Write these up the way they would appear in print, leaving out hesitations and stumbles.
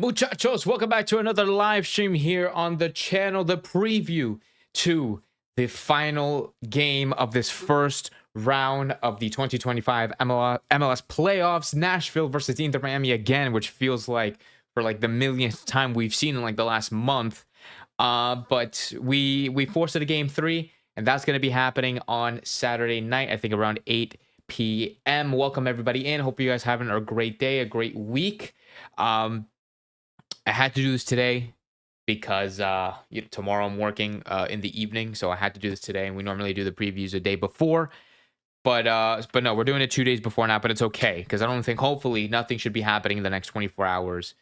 Muchachos, welcome back to another live stream here on the channel. The preview to the final game of this first round of the 2025 MLS playoffs. Nashville versus Inter Miami again, which feels like for like the millionth time we've seen in like the last month. But we forced it to game 3, and that's going to be happening on Saturday night, I think around 8 p.m. Welcome everybody in. Hope you guys having a great day, a great week. I had to do this today because tomorrow I'm working in the evening, so I had to do this today. And we normally do the previews a day before, but no, we're doing it 2 days before now. But it's okay because I don't think, hopefully, nothing should be happening in the next 24 hours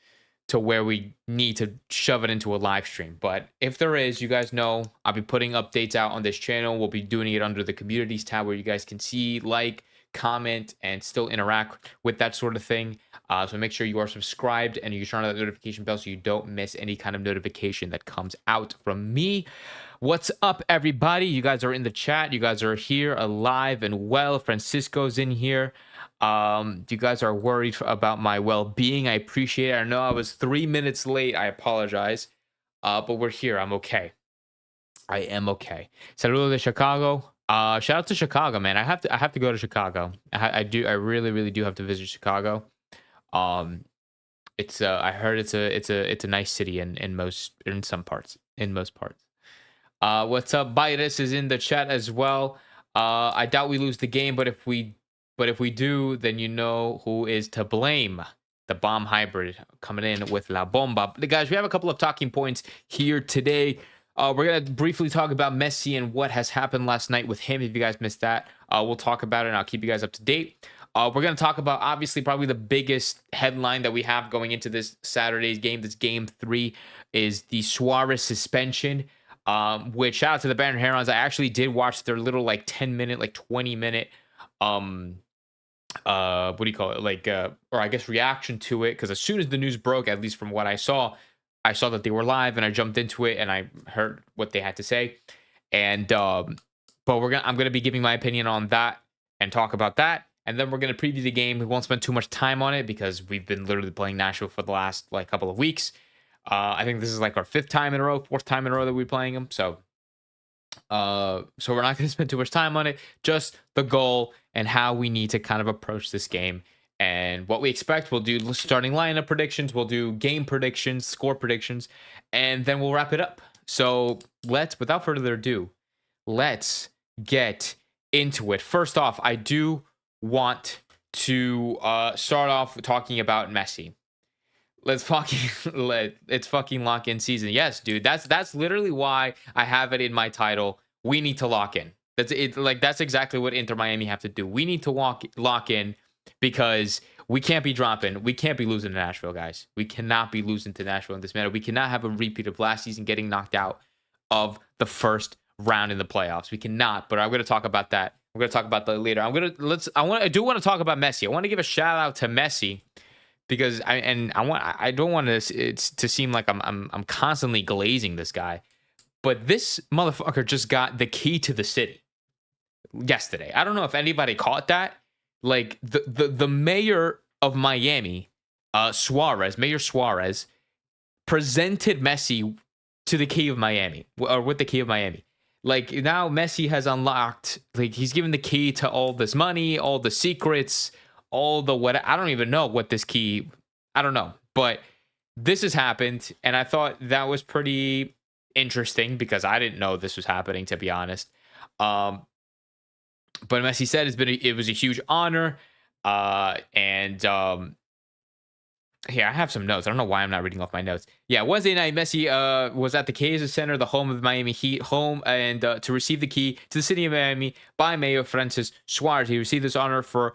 to where we need to shove it into a live stream. But if there is, you guys know I'll be putting updates out on this channel. We'll be doing it under the communities tab where you guys can see, like, comment, and still interact with that sort of thing. So make sure you are subscribed and you turn on that notification bell so you don't miss any kind of notification that comes out from me. What's up, everybody? You guys are in the chat. You guys are here alive and well. Francisco's in here. You guys are worried about my well-being. I appreciate it. I know I was 3 minutes late. I apologize. But we're here. I'm okay. I am okay. Saludos de Chicago. Shout out to Chicago, man. I have to go to Chicago. I really do have to visit Chicago. It's I heard it's a nice city in most parts. What's up? Bitus is in the chat as well. I doubt we lose the game, but if we do, then you know who is to blame. The bomb hybrid coming in with La Bomba. Guys, we have a couple of talking points here today. We're going to briefly talk about Messi and what has happened last night with him. If you guys missed that, we'll talk about it and I'll keep you guys up to date. We're going to talk about, obviously, probably the biggest headline that we have going into this Saturday's game, this game 3, is the Suarez suspension, which, shout out to the Banner Herons. I actually did watch their little, like, 10-minute, like, 20-minute, what do you call it? Like, or I guess reaction to it. Because as soon as the news broke, at least from what I saw that they were live and I jumped into it and I heard what they had to say. And, but I'm going to be giving my opinion on that and talk about that. And then we're going to preview the game. We won't spend too much time on it because we've been literally playing Nashville for the last like couple of weeks. I think this is like our 4th time in a row that we're playing them. So we're not going to spend too much time on it. Just the goal and how we need to kind of approach this game and what we expect. We'll do starting lineup predictions. We'll do game predictions, score predictions, and then we'll wrap it up. So without further ado, let's get into it. First off, I do want to start off talking about Messi. Let's fucking lock in season. Yes, dude. That's literally why I have it in my title. We need to lock in. That's it. Like, that's exactly what Inter Miami have to do. We need to lock in because we can't be dropping. We can't be losing to Nashville, guys. We cannot be losing to Nashville in this manner. We cannot have a repeat of last season getting knocked out of the first round in the playoffs. We cannot. But I'm going to talk about that. We're going to talk about that later. I do want to talk about Messi. I want to give a shout out to Messi because I don't want to seem like I'm constantly glazing this guy, but this motherfucker just got the key to the city yesterday. I don't know if anybody caught that. Like the mayor of Miami, Mayor Suarez, presented Messi to the key of Miami, or with the key of Miami. Like, now Messi has unlocked, like, he's given the key to all this money, all the secrets, all the what. I don't even know what this key, I don't know. But this has happened, and I thought that was pretty interesting because I didn't know this was happening, to be honest. But Messi said it was a huge honor. Here, I have some notes. I don't know why I'm not reading off my notes. Yeah, Wednesday night, Messi was at the Kaiser Center, the home of the Miami Heat, to receive the key to the city of Miami by Mayor Francis Suarez. He received this honor for,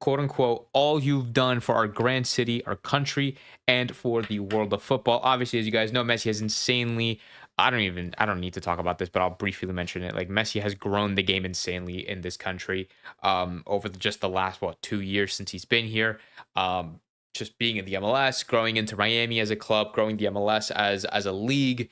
quote unquote, all you've done for our grand city, our country, and for the world of football. Obviously, as you guys know, Messi has insanely, I don't need to talk about this, but I'll briefly mention it. Like, Messi has grown the game insanely in this country over just the last, 2 years since he's been here. Just being in the MLS, growing into Miami as a club, growing the MLS as a league.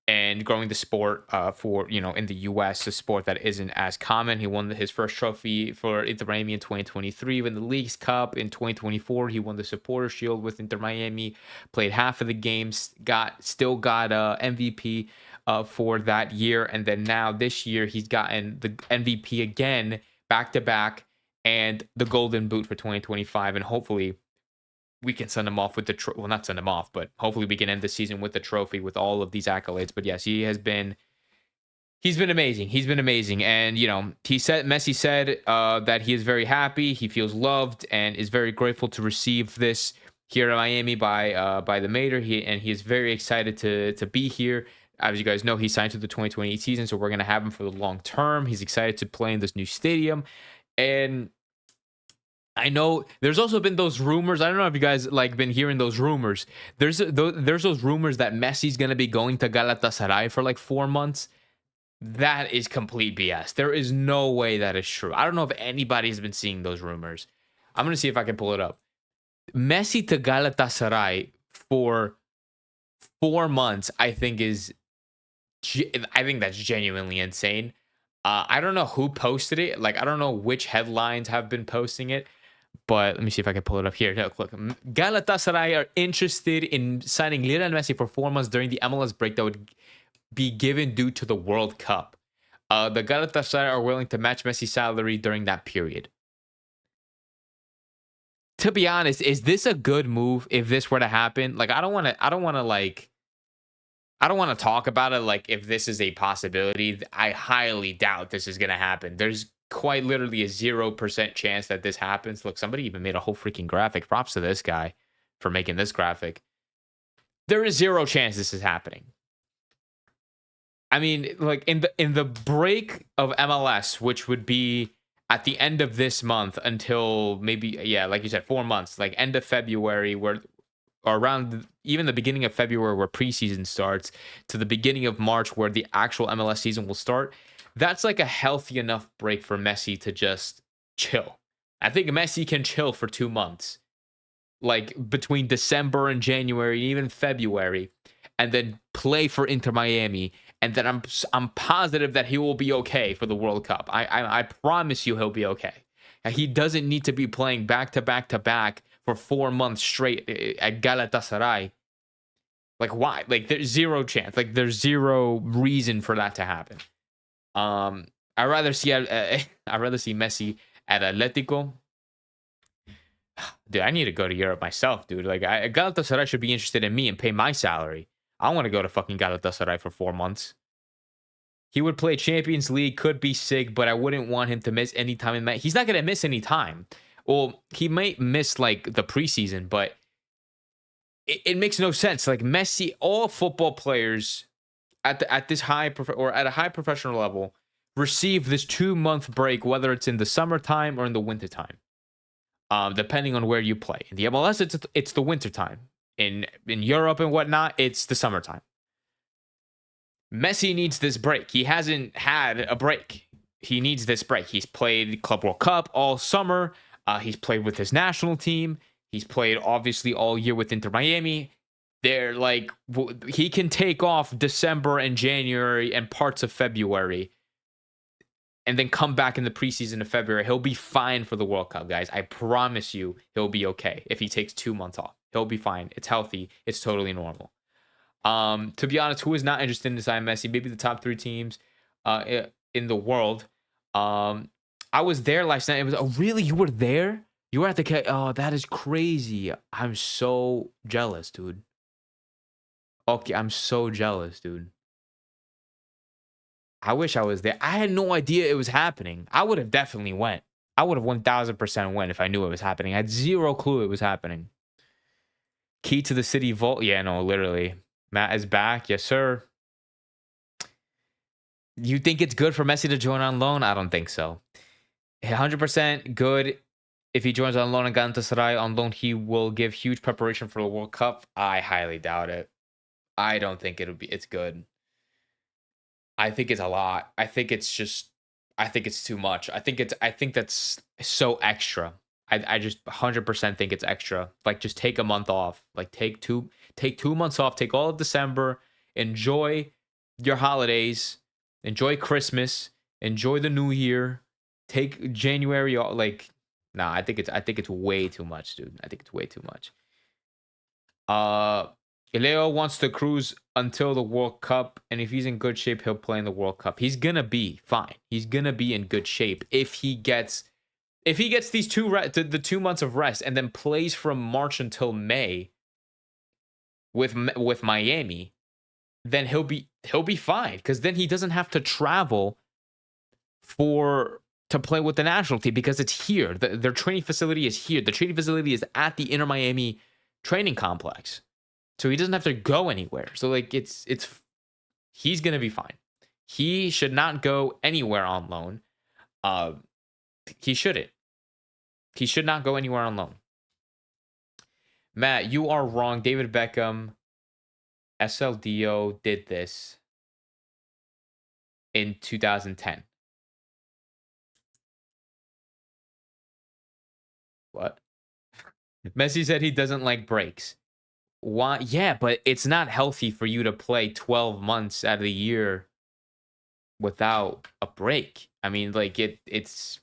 and growing the sport for in the U.S. a sport that isn't as common. He won his first trophy for Inter Miami in 2023, win the League's Cup in 2024. He won the Supporter Shield with Inter Miami, played half of the games, still got MVP for that year, and then now this year he's gotten the MVP again back to back and the Golden Boot for 2025, and hopefully we can send him off with the well, not send him off, but hopefully we can end the season with the trophy with all of these accolades. But yes, he's been amazing. He's been amazing. And Messi said that he is very happy, he feels loved, and is very grateful to receive this here in Miami by the Mater. He is very excited to be here. As you guys know, he signed to the 2028 season, so we're gonna have him for the long term. He's excited to play in this new stadium. And I know there's also been those rumors. I don't know if you guys been hearing those rumors. There's those rumors that Messi's gonna be going to Galatasaray for 4 months. That is complete BS. There is no way that is true. I don't know if anybody's been seeing those rumors. I'm gonna see if I can pull it up. Messi to Galatasaray for 4 months, I think that's genuinely insane. I don't know who posted it. I don't know which headlines have been posting it. But let me see if I can pull it up here. Look, Galatasaray are interested in signing Lionel Messi for 4 months during the MLS break that would be given due to the World Cup. The Galatasaray are willing to match Messi's salary during that period. To be honest, is this a good move if this were to happen? I don't want to talk about it if this is a possibility. I highly doubt this is going to happen. There's quite literally a 0% chance that this happens. Look, somebody even made a whole freaking graphic. Props to this guy for making this graphic. There is 0 chance this is happening. I mean, in the break of MLS, which would be at the end of this month until maybe, like you said, 4 months, end of February, or around even the beginning of February where preseason starts, to the beginning of March where the actual MLS season will start. That's a healthy enough break for Messi to just chill. I think Messi can chill for 2 months, between December and January, even February, and then play for Inter Miami. And then I'm positive that he will be okay for the World Cup. I promise you he'll be okay. He doesn't need to be playing back to back to back for 4 months straight at Galatasaray. Why? There's 0 chance. There's 0 reason for that to happen. I'd rather see Messi at Atletico. Dude, I need to go to Europe myself, dude. Galatasaray should be interested in me and pay my salary. I want to go to fucking Galatasaray for 4 months. He would play Champions League, could be sick, but I wouldn't want him to miss any time in that. He's not gonna miss any time. Well, he might miss the preseason, but it makes no sense. Messi, all football players at this high or at a high professional level receive this 2-month break, whether it's in the summertime or in the wintertime, depending on where you play. In the MLS, it's the wintertime. In Europe and whatnot, it's the summertime. Messi needs this break. He hasn't had a break. He needs this break. He's played Club World Cup all summer. He's played with his national team. He's played obviously all year with Inter Miami. They're he can take off December and January and parts of February and then come back in the preseason of February. He'll be fine for the World Cup, guys. I promise you he'll be okay if he takes 2 months off. He'll be fine. It's healthy. It's totally normal. To be honest, who is not interested in signing Messi? Maybe the top 3 teams in the world. I was there last night. It was, oh, really? You were there? You were at the... Oh, that is crazy. I'm so jealous, dude. Okay, I'm so jealous, dude. I wish I was there. I had no idea it was happening. I would have definitely went. I would have 1000% went if I knew it was happening. I had 0 clue it was happening. Key to the city vault. Yeah, no, literally. Matt is back. Yes, sir. You think it's good for Messi to join on loan? I don't think so. 100% good. If he joins on loan and Galatasaray on loan, he will give huge preparation for the World Cup. I highly doubt it. I don't think it's good. I think it's a lot. I think it's too much. I think that's so extra. I just 100% think it's extra. Just take a month off. Take 2 months off. Take all of December. Enjoy your holidays, enjoy Christmas, enjoy the New Year, take January off. Like, nah, I think it's way too much, dude. I think it's way too much. Leo wants to cruise until the World Cup, and if he's in good shape, he'll play in the World Cup. He's gonna be fine. He's gonna be in good shape if he gets these the 2 months of rest and then plays from March until May with Miami, then he'll be fine, because then he doesn't have to travel to play with the national team, because it's here. Their training facility is here. The training facility is at the Inter Miami training complex, so he doesn't have to go anywhere. So like he's gonna be fine. He should not go anywhere on loan. He shouldn't. He should not go anywhere on loan. Matt, you are wrong. David Beckham, SLDO did this in 2010. What? Messi said he doesn't like breaks. Why? Yeah, but it's not healthy for you to play 12 months out of the year without a break. I mean, like it's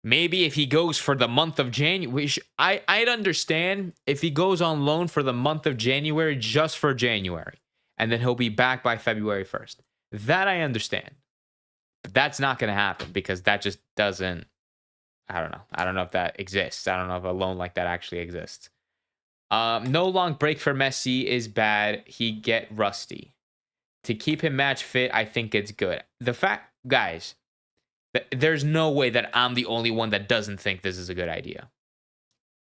maybe if he goes for the month of January, I'd understand if he goes on loan for the month of January, just for January, and then he'll be back by February 1st. That I understand. But that's not going to happen, because that just doesn't, I don't know. I don't know if that exists. I don't know if a loan like that actually exists. No long break for Messi is bad. He get rusty. To keep him match fit, I think it's good. The fact, guys, there's no way that I'm the only one that doesn't think this is a good idea.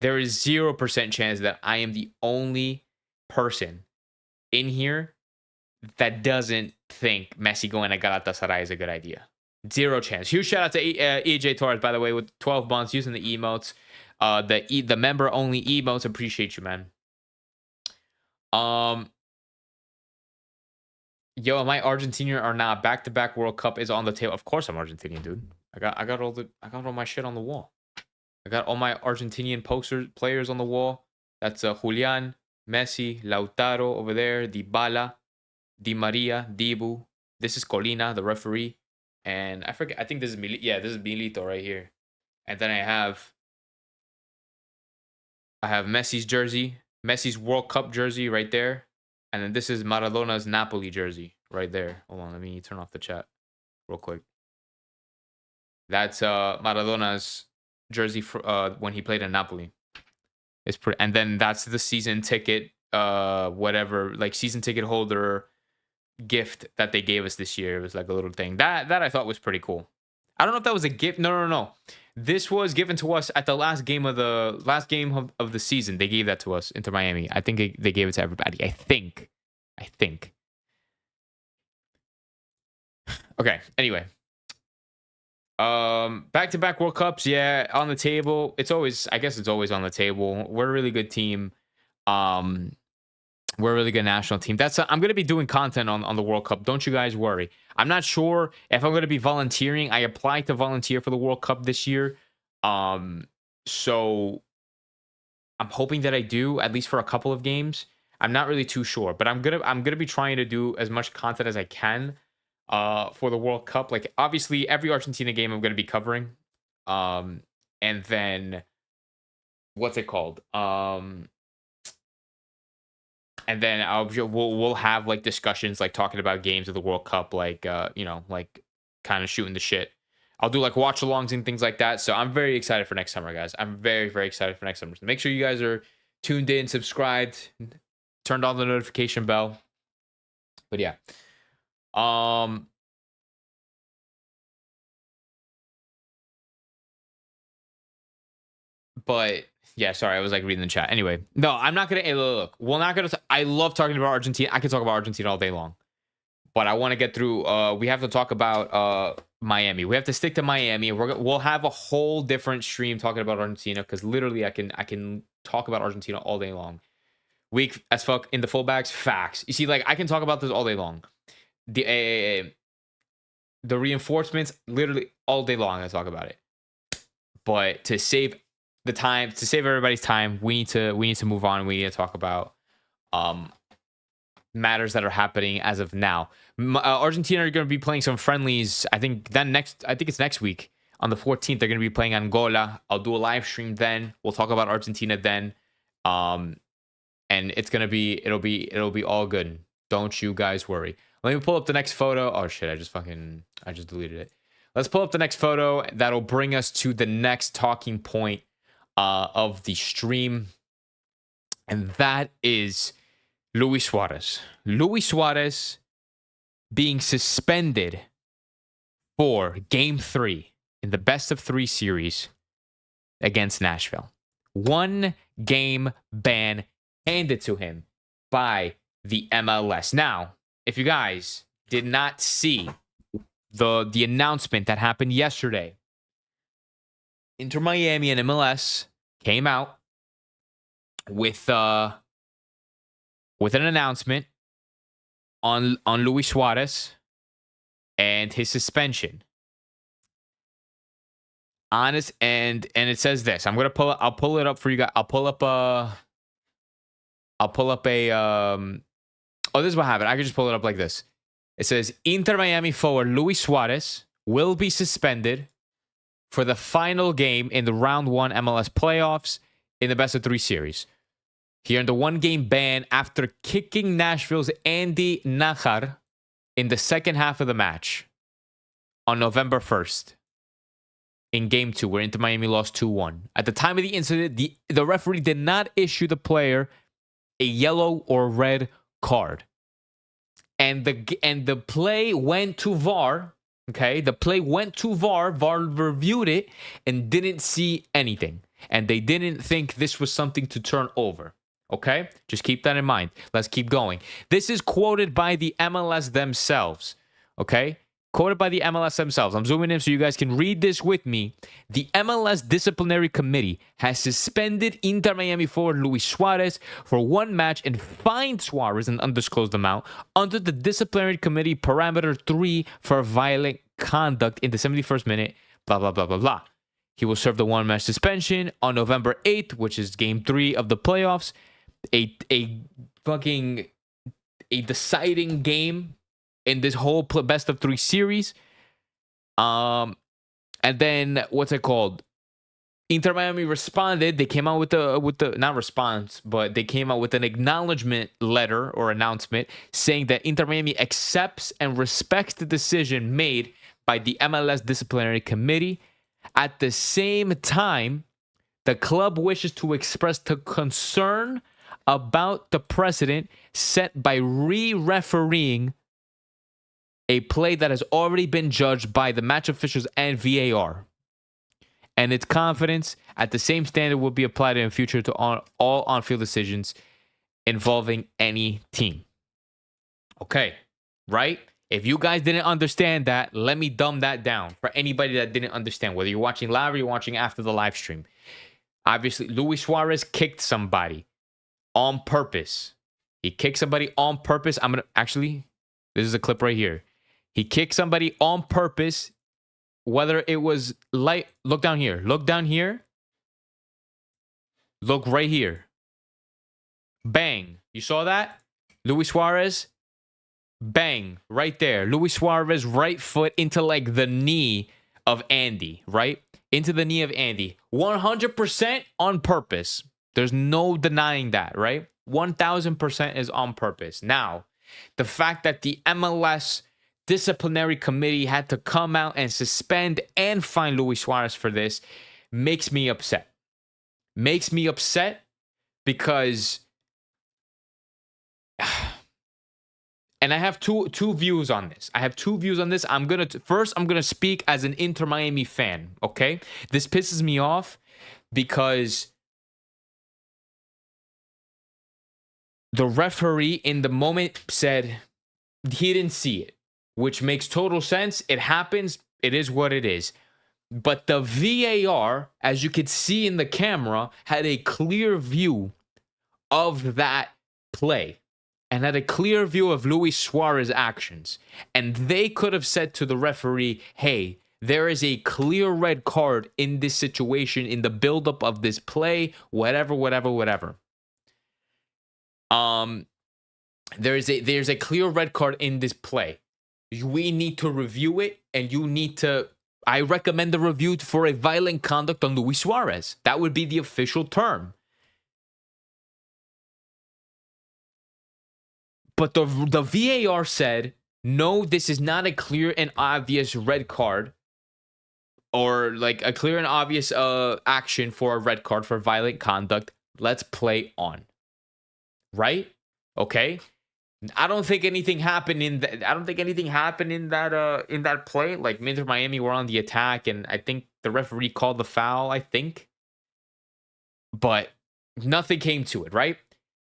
There is 0% chance that I am the only person in here that doesn't think Messi going to Galatasaray is a good idea. 0 chance. Huge shout out to EJ Torres, by the way, with 12 months using the emotes. The member only emotes. Appreciate you, man. Yo, am I Argentinian or not? Back-to-back World Cup is on the table. Of course I'm Argentinian, dude. I got all my shit on the wall. I got all my Argentinian players on the wall. That's Julian, Messi, Lautaro over there, Dybala, Di Maria, Dibu. This is Colina, the referee. And I forget, I think this is this is Milito right here. And then I have Messi's jersey, Messi's World Cup jersey right there. And then this is Maradona's Napoli jersey right there. Hold on, let me turn off the chat real quick. That's Maradona's jersey for when he played in Napoli. It's pretty, and then that's the season ticket, whatever, like season ticket holder gift that they gave us this year. It was like a little thing that I thought was pretty cool. I don't know if that was a gift. No. This was given to us at the last game of the season. They gave that to us, Inter Miami. I think they gave it to everybody. I think. Okay. Anyway, back-to-back World Cups. Yeah, on the table. I guess it's always on the table. We're a really good team. We're a really good national team. I'm going to be doing content on the World Cup. Don't you guys worry. I'm not sure if I'm going to be volunteering. I applied to volunteer for the World Cup this year. So I'm hoping that I do, at least for a couple of games. I'm not really too sure, but I'm going to be trying to do as much content as I can for the World Cup. Like, obviously every Argentina game I'm going to be covering. And then what's it called? And then we'll have like discussions, like talking about games of the World Cup, like like kind of shooting the shit. I'll do like watch alongs and things like that. So I'm very excited for next summer, guys. I'm very, very excited for next summer. So make sure you guys are tuned in, subscribed, turned on the notification bell. But yeah. But yeah, sorry, I was like reading the chat. Anyway, no, I'm not gonna look. We're not gonna. I love talking about Argentina. I can talk about Argentina all day long, but I want to get through. We have to talk about Miami. We have to stick to Miami. We'll have a whole different stream talking about Argentina, because literally I can talk about Argentina all day long. Weak as fuck in the fullbacks. Facts. You see, like I can talk about this all day long. The reinforcements, literally all day long. I talk about it, but to save the time, to save everybody's time, we need to move on. We need to talk about matters that are happening as of now. Argentina are going to be playing some friendlies. I think it's next week on the 14th. They're going to be playing Angola. I'll do a live stream then. We'll talk about Argentina then. And it'll be all good. Don't you guys worry. Let me pull up the next photo. Oh shit, I just deleted it. Let's pull up the next photo. That'll bring us to the next talking point of the stream. And that is Luis Suarez. Luis Suarez being suspended for Game 3 in the best-of-3 series against Nashville. 1 game ban handed to him by the MLS. Now, if you guys did not see the announcement that happened yesterday, Inter Miami and MLS came out with an announcement on Luis Suarez and his suspension. Honest, and it says this. I'll pull it up for you guys. I'll pull up a oh, this is what happened. I could just pull it up like this. It says Inter Miami forward Luis Suarez will be suspended for the final game in the round 1 MLS playoffs in the best-of-3 series. He earned a 1-game ban after kicking Nashville's Andy Najar in the second half of the match on November 1st in Game 2, where Inter Miami lost 2-1. At the time of the incident, the referee did not issue the player a yellow or red card. And the play went to VAR. Okay, the play went to VAR. VAR reviewed it and didn't see anything. And they didn't think this was something to turn over. Okay, just keep that in mind. Let's keep going. This is quoted by the MLS themselves. Okay, quoted by the MLS themselves. I'm zooming in so you guys can read this with me. The MLS disciplinary committee has suspended Inter Miami forward Luis Suarez for 1 match and fined Suarez an undisclosed amount under the disciplinary committee parameter 3 for violent conduct in the 71st minute. Blah blah blah blah blah. He will serve the 1-match suspension on November 8th, which is Game 3 of the playoffs. A deciding game in this whole best-of-3 series. And then what's it called? Inter Miami responded. They came out with the not response, but they came out with an acknowledgement letter or announcement saying that Inter Miami accepts and respects the decision made by the MLS disciplinary committee. At the same time, the club wishes to express the concern about the precedent set by re-refereeing a play that has already been judged by the match officials and VAR. And its confidence at the same standard will be applied in the future to all on-field decisions involving any team. Okay, right? If you guys didn't understand that, let me dumb that down for anybody that didn't understand, whether you're watching live or you're watching after the live stream. Obviously, Luis Suarez kicked somebody on purpose. He kicked somebody on purpose. This is a clip right here. He kicked somebody on purpose, whether it was light. Look down here. Look down here. Look right here. Bang. You saw that? Luis Suarez. Bang. Right there. Luis Suarez right foot into like the knee of Andy, right? Into the knee of Andy. 100% on purpose. There's no denying that, right? 1000% is on purpose. Now, the fact that the MLS disciplinary committee had to come out and suspend and fine Luis Suarez for this makes me upset. Makes me upset because, and I have two views on this. I'm gonna speak as an Inter Miami fan. Okay, this pisses me off because the referee in the moment said he didn't see it, which makes total sense. It happens. It is what it is. But the VAR, as you could see in the camera, had a clear view of that play and had a clear view of Luis Suarez's actions. And they could have said to the referee, hey, there is a clear red card in this situation, in the buildup of this play, whatever. There's a clear red card in this play. We need to review it, and you need to. I recommend the review for a violent conduct on Luis Suarez. That would be the official term. But the VAR said, no, this is not a clear and obvious red card, or like a clear and obvious action for a red card for violent conduct. Let's play on. Right? Okay. I don't think anything happened in that. I don't think anything happened in that play. Like Inter Miami were on the attack, and I think the referee called the foul. I think, but nothing came to it. Right?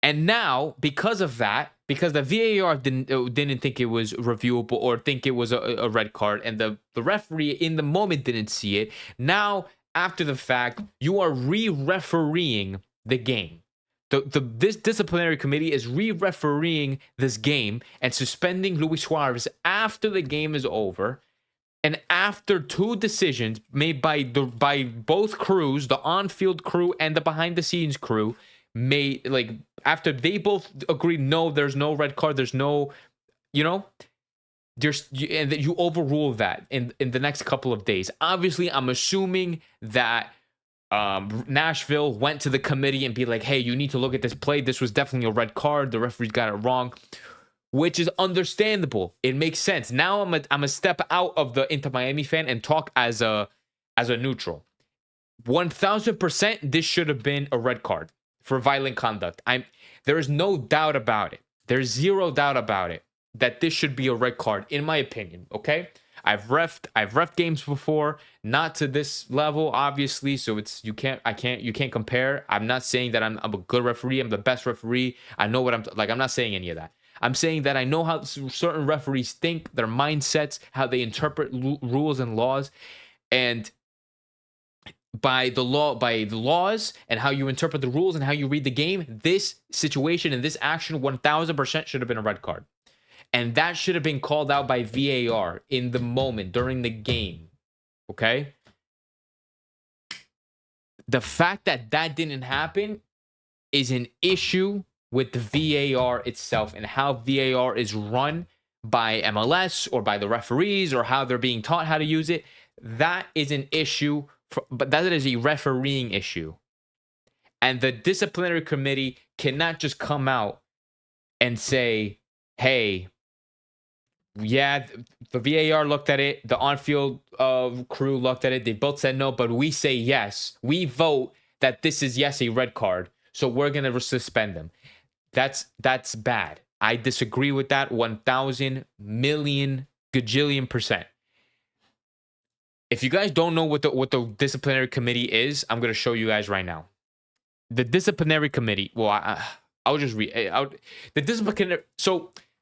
And now, because of that, because the VAR didn't think it was reviewable or think it was a red card, and the referee in the moment didn't see it. Now, after the fact, you are re-refereeing the game. This disciplinary committee is re-refereeing this game and suspending Luis Suarez after the game is over, and after two decisions made by both crews, the on-field crew and the behind-the-scenes crew, made like after they both agreed, no, there's no red card, there's no, and that you overrule that in the next couple of days. Obviously, I'm assuming that Nashville went to the committee and be like, hey, you need to look at this play. This was definitely a red card. The referees got it wrong, which is understandable. It makes sense. Now I'm a step out of the Inter Miami fan and talk as a neutral. 1000%, this should have been a red card for violent conduct. There is no doubt about it. There's zero doubt about it that this should be a red card, in my opinion. Okay. I've ref games before, not to this level, obviously. So you can't compare. I'm not saying that I'm a good referee. I'm the best referee. I know what I'm not saying any of that. I'm saying that I know how certain referees think, their mindsets, how they interpret rules and laws, and by the laws and how you interpret the rules and how you read the game, this situation and this action 1000% should have been a red card. And that should have been called out by VAR in the moment during the game. Okay? The fact that didn't happen is an issue with the VAR itself and how VAR is run by MLS or by the referees or how they're being taught how to use it. That is an issue, but that is a refereeing issue. And the disciplinary committee cannot just come out and say, hey, yeah, the VAR looked at it. The on-field crew looked at it. They both said no, but we say yes. We vote that this is, yes, a red card. So we're going to suspend them. That's bad. I disagree with that 1,000 million gajillion %. If you guys don't know what the disciplinary committee is, I'm going to show you guys right now. The disciplinary committee, well, I'll just read.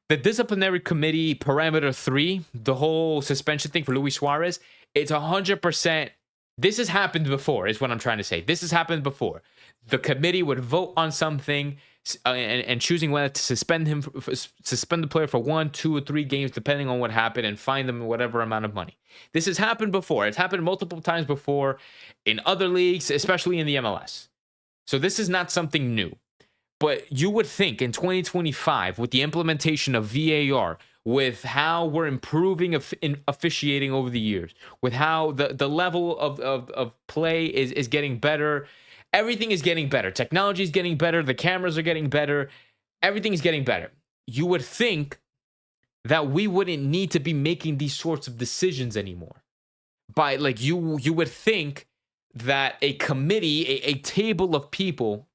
The disciplinary committee parameter 3, the whole suspension thing for Luis Suarez, it's 100%. This has happened before, is what I'm trying to say. This has happened before. The committee would vote on something and choosing whether to suspend the player for 1, 2, or 3 games, depending on what happened, and fine them whatever amount of money. This has happened before. It's happened multiple times before in other leagues, especially in the MLS. So this is not something new. But you would think in 2025, with the implementation of VAR, with how we're improving in officiating over the years, with how the level of play is getting better, everything is getting better. Technology is getting better. The cameras are getting better. Everything is getting better. You would think that we wouldn't need to be making these sorts of decisions anymore. You would think that a committee, a table of people,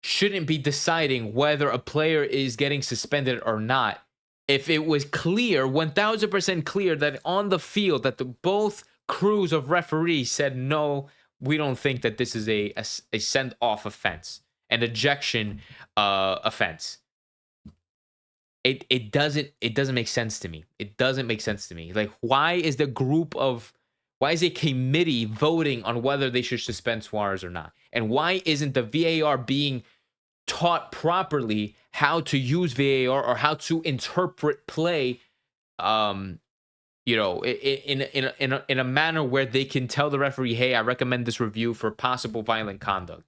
shouldn't be deciding whether a player is getting suspended or not. If it was clear, 1000% clear, that on the field that both crews of referees said, no, we don't think that this is a send-off offense, an ejection offense. It doesn't make sense to me. It doesn't make sense to me. Like, why is a committee voting on whether they should suspend Suarez or not? And why isn't the VAR being taught properly how to use VAR or how to interpret play, in a manner where they can tell the referee, hey, I recommend this review for possible violent conduct.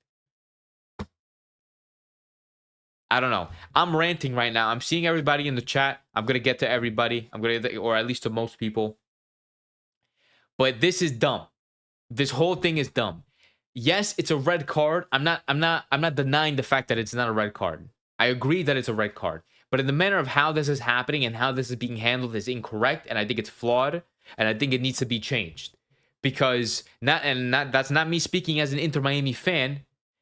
I don't know. I'm ranting right now. I'm seeing everybody in the chat. I'm gonna get to everybody. Or at least to most people. But this is dumb. This whole thing is dumb. Yes, it's a red card. I'm not denying the fact that it's not a red card. I agree that it's a red card. But in the manner of how this is happening and how this is being handled is incorrect, and I think it's flawed, and I think it needs to be changed. Because that's not me speaking as an Inter Miami fan.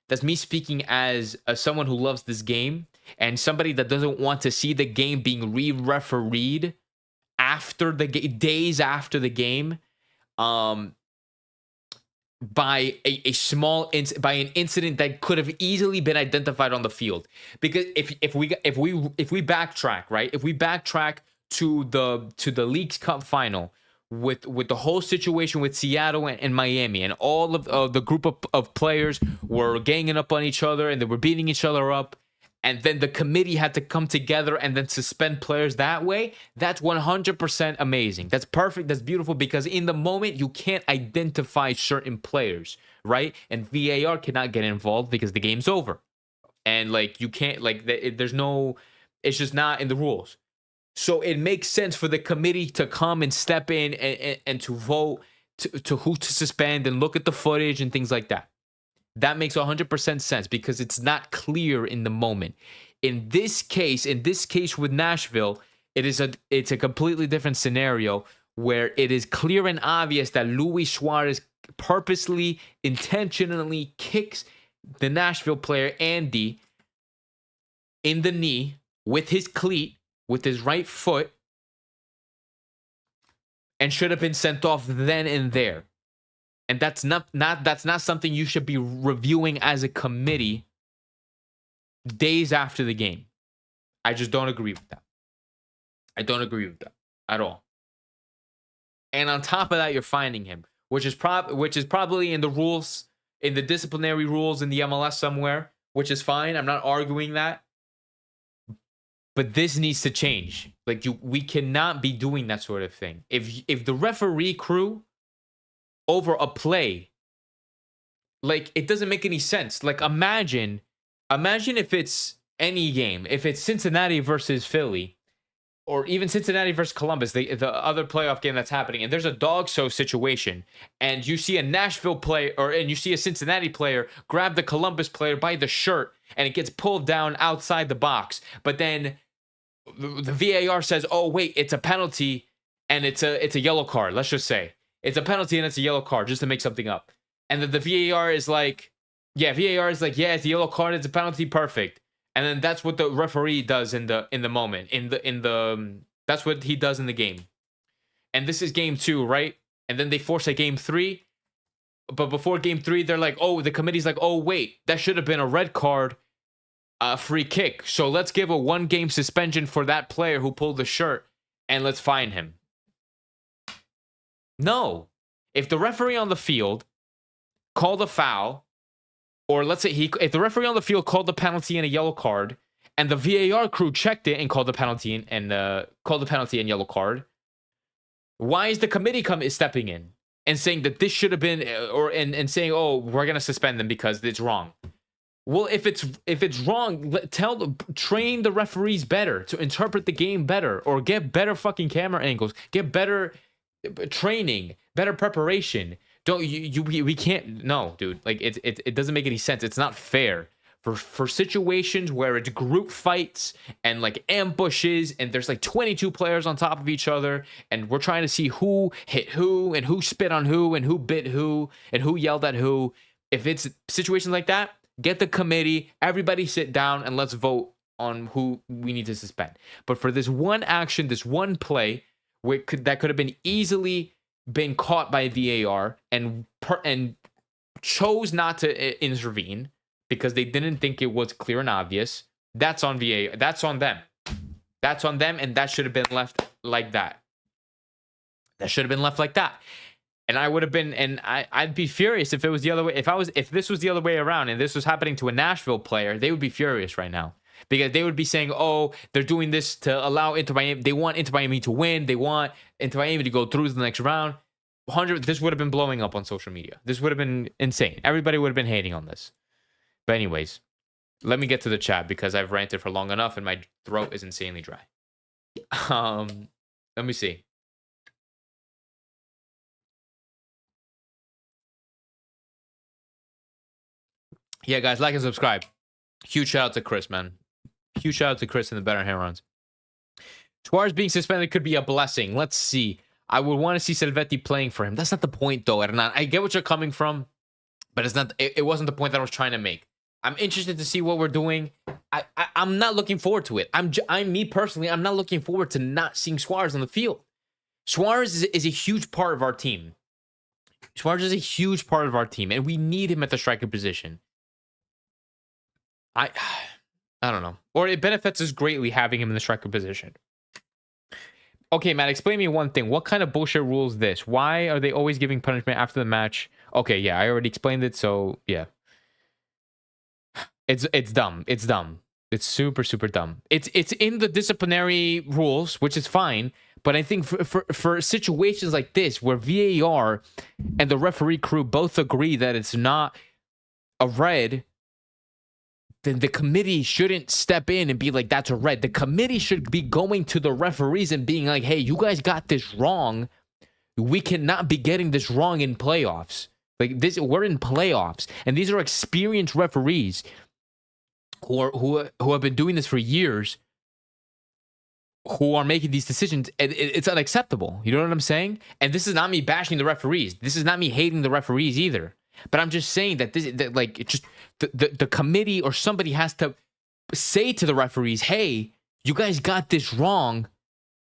That's me speaking as someone who loves this game and somebody that doesn't want to see the game being re-refereed after the days after the game. By a small by an incident that could have easily been identified on the field. Because if we backtrack, right, if we backtrack to the Leagues Cup final with the whole situation with Seattle and Miami, and all of the group of players were ganging up on each other and they were beating each other up, and then the committee had to come together and then suspend players that way, that's 100% amazing. That's perfect. That's beautiful, because in the moment, you can't identify certain players, right? And VAR cannot get involved because the game's over. And, like, you can't, like, there's no, it's just not in the rules. So it makes sense for the committee to come and step in and to vote to who to suspend and look at the footage and things like that. That makes 100% sense because it's not clear in the moment. In this case with Nashville, it's a completely different scenario where it is clear and obvious that Luis Suarez purposely, intentionally kicks the Nashville player Andy in the knee with his cleat, with his right foot, and should have been sent off then and there. And that's not something you should be reviewing as a committee days after the game. I just don't agree with that. I don't agree with that at all. And on top of that, you're finding him, which is probably in the rules, in the disciplinary rules in the MLS somewhere, which is fine. I'm not arguing that. But this needs to change. Like, we cannot be doing that sort of thing. If the referee crew over a play, like, it doesn't make any sense. Like, imagine if it's any game, if it's Cincinnati versus Philly, or even Cincinnati versus Columbus, the other playoff game that's happening, and there's a dog show situation, and you see a Nashville player, and you see a Cincinnati player grab the Columbus player by the shirt, and it gets pulled down outside the box, but then the VAR says, "Oh wait, it's a penalty, and it's a yellow card." Let's just say it's a penalty and it's a yellow card, just to make something up. And then the VAR is like, yeah, it's a yellow card, it's a penalty, perfect. And then that's what the referee does in the moment. That's what he does in the game. And this is game 2, right? And then they force a game 3. But before game 3, they're like, oh, the committee's like, oh wait, that should have been a red card, free kick. So let's give a 1-game suspension for that player who pulled the shirt, and let's fine him. No. If the referee on the field called a foul, or let's say if the referee on the field called the penalty and a yellow card, and the VAR crew checked it and called the penalty and yellow card, why is the committee stepping in and saying that this should have been, and saying, oh, we're gonna suspend them because it's wrong? Well, if it's wrong, train the referees better to interpret the game better, or get better fucking camera angles, get better training, better preparation. We can't. No, dude. Like, it doesn't make any sense. It's not fair for situations where it's group fights and like ambushes, and there's like 22 players on top of each other, and we're trying to see who hit who and who spit on who and who bit who and who yelled at who. If it's situations like that, get the committee, everybody sit down, and let's vote on who we need to suspend. But for this one action, this one play, that could have been easily been caught by VAR and chose not to intervene because they didn't think it was clear and obvious. That's on VAR. That's on them. That's on them, and that should have been left like that. That should have been left like that. And I would have been, and I'd be furious if it was the other way. If this was the other way around and this was happening to a Nashville player, they would be furious right now. Because they would be saying, oh, they're doing this to allow Inter Miami. They want Inter Miami to win. They want Inter Miami to go through to the next round. This would have been blowing up on social media. This would have been insane. Everybody would have been hating on this. But anyways, let me get to the chat because I've ranted for long enough and my throat is insanely dry. Let me see. Yeah, guys, like and subscribe. Huge shout out to Chris, man. Huge shout out to Chris and the Better Herons. Suarez being suspended could be a blessing. Let's see. I would want to see Salvetti playing for him. That's not the point, though, Hernan. I get what you're coming from, but it's not. It wasn't the point that I was trying to make. I'm interested to see what we're doing. I'm not looking forward to it. I'm me personally. I'm not looking forward to not seeing Suarez on the field. Suarez is a huge part of our team. Suarez is a huge part of our team, and we need him at the striker position. I don't know. Or it benefits us greatly having him in the striker position. Okay, Matt, explain me one thing. What kind of bullshit rule is this? Why are they always giving punishment after the match? Okay, yeah, I already explained it, so yeah. It's dumb. It's dumb. It's super, super dumb. It's in the disciplinary rules, which is fine. But I think for situations like this, where VAR and the referee crew both agree that it's not a red, then the committee shouldn't step in and be like, that's a red. The committee should be going to the referees and being like, hey, you guys got this wrong. We cannot be getting this wrong in playoffs. Like this, we're in playoffs. And these are experienced referees who have been doing this for years, who are making these decisions. It's unacceptable. You know what I'm saying? And this is not me bashing the referees. This is not me hating the referees either. But I'm just saying that the committee or somebody has to say to the referees, hey, you guys got this wrong.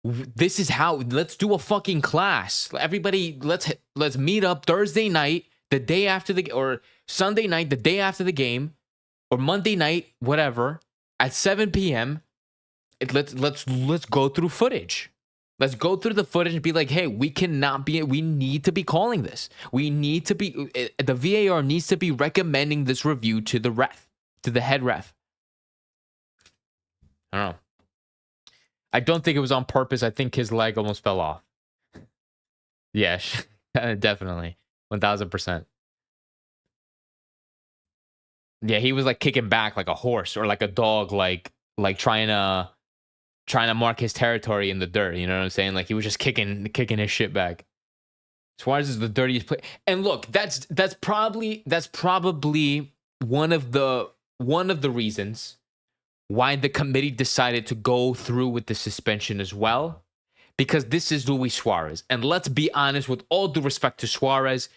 This is how, let's do a fucking class. Everybody, let's meet up Thursday night, the day after or Sunday night, the day after the game, or Monday night, whatever, at 7 p.m. Let's go through footage. Let's go through the footage and be like, hey, we need to be calling this. The VAR needs to be recommending this review to the ref, to the head ref. I don't know. I don't think it was on purpose. I think his leg almost fell off. Yeah, definitely. 1000%. Yeah, he was like kicking back like a horse or like a dog, like trying to mark his territory in the dirt. You know what I'm saying? Like he was just kicking his shit back. Suarez is the dirtiest player. And look, that's probably one of the reasons why the committee decided to go through with the suspension as well, because this is Luis Suarez. And let's be honest, with all due respect to Suarez,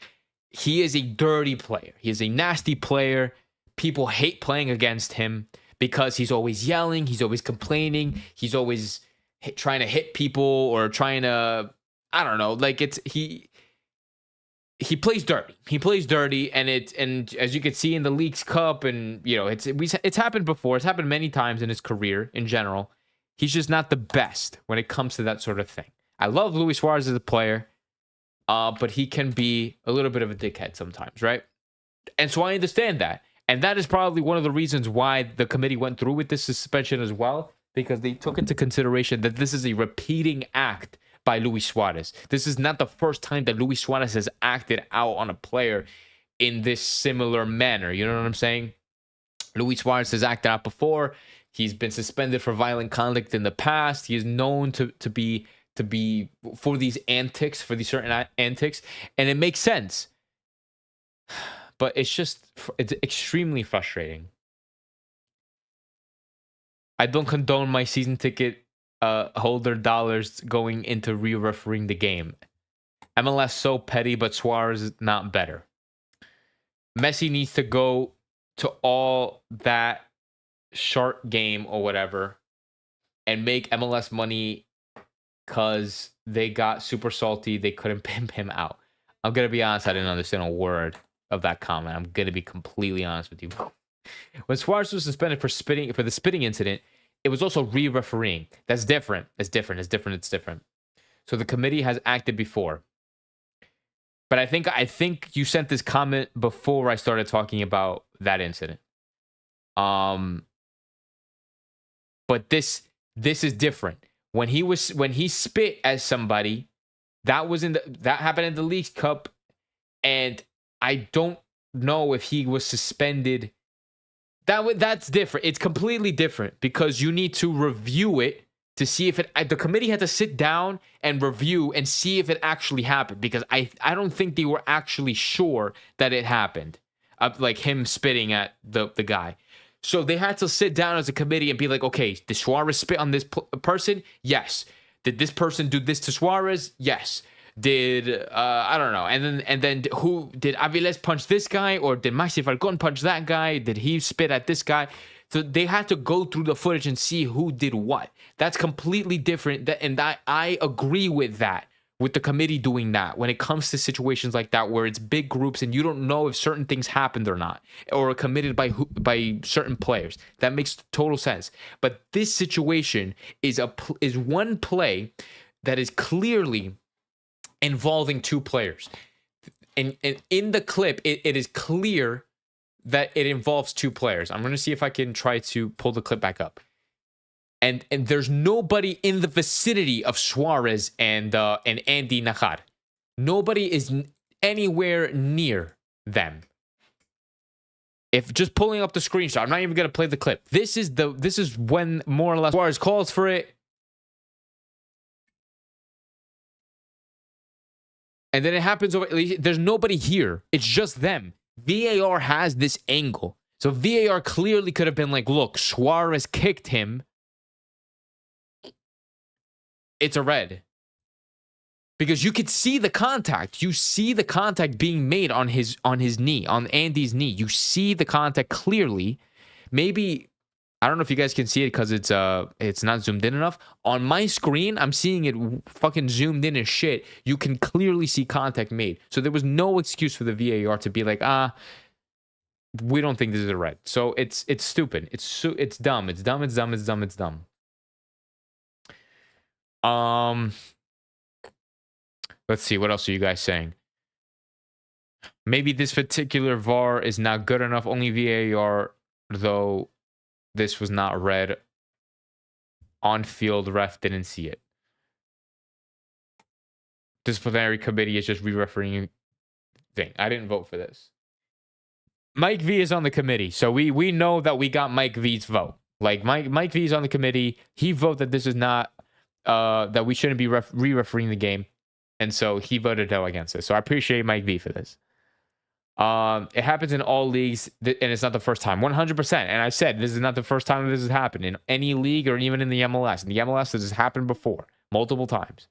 he is a dirty player. He is a nasty player. People hate playing against him because he's always yelling, he's always complaining, he's always trying to hit people or trying to, I don't know, like he plays dirty. He plays dirty, and as you can see in the Leagues Cup, and you know, it's happened before. It's happened many times in his career in general. He's just not the best when it comes to that sort of thing. I love Luis Suarez as a player, but he can be a little bit of a dickhead sometimes, right? And so I understand that. And that is probably one of the reasons why the committee went through with this suspension as well, because they took into consideration that this is a repeating act by Luis Suarez. This is not the first time that Luis Suarez has acted out on a player in this similar manner. You know what I'm saying? Luis Suarez has acted out before. He's been suspended for violent conduct in the past. He is known to be for these antics, for these certain antics, and it makes sense. But it's extremely frustrating. I don't condone my season ticket holder dollars going into re-refereeing the game. MLS so petty, but Suarez is not better. Messi needs to go to all that shark game or whatever and make MLS money because they got super salty. They couldn't pimp him out. I'm going to be honest, I didn't understand a word of that comment. I'm going to be completely honest with you. When Suarez was suspended for the spitting incident, it was also re-refereeing. That's different. It's different. So the committee has acted before. But I think you sent this comment before I started talking about that incident. But this is different. When he spit at somebody, that happened in the Leagues Cup, and I don't know if he was suspended. That's different. It's completely different because you need to review it to see if it. The committee had to sit down and review and see if it actually happened because I don't think they were actually sure that it happened, like him spitting at the guy. So they had to sit down as a committee and be like, okay, did Suarez spit on this person? Yes. Did this person do this to Suarez? Yes. Did I don't know, and then who did Aviles punch this guy, or did Maxi Falcon punch that guy? Did he spit at this guy? So they had to go through the footage and see who did what. That's completely different, and I agree with that, with the committee doing that when it comes to situations like that where it's big groups and you don't know if certain things happened or not, or are committed by certain players. That makes total sense. But this situation is one play that is clearly involving two players. And in the clip, it is clear that it involves two players. I'm going to see if I can try to pull the clip back up. And there's nobody in the vicinity of Suarez and Andy Najar. Nobody is anywhere near them. If just pulling up the screenshot, I'm not even going to play the clip. This is when more or less Suarez calls for it. And then it happens over. There's nobody here. It's just them. VAR has this angle. So VAR clearly could have been like, look, Suarez kicked him. It's a red. Because you could see the contact. You see the contact being made on his knee, on Andy's knee. You see the contact clearly. Maybe, I don't know if you guys can see it because it's not zoomed in enough. On my screen, I'm seeing it fucking zoomed in as shit. You can clearly see contact made. So there was no excuse for the VAR to be like, we don't think this is a red. So it's stupid. It's dumb. It's dumb. It's dumb. It's dumb. It's dumb. Let's see. What else are you guys saying? Maybe this particular VAR is not good enough. Only VAR, though. This was not red. On-field ref didn't see it. Disciplinary committee is just re-refereeing thing. I didn't vote for this. Mike V is on the committee, so we know that we got Mike V's vote. Like Mike V is on the committee. He voted that this is not that we shouldn't be re-refereeing the game, and so he voted no against it. So I appreciate Mike V for this. It happens in all leagues, and it's not the first time. 100%. And I said this is not the first time this has happened in any league or even in the MLS. In the MLS, this has happened before, multiple times.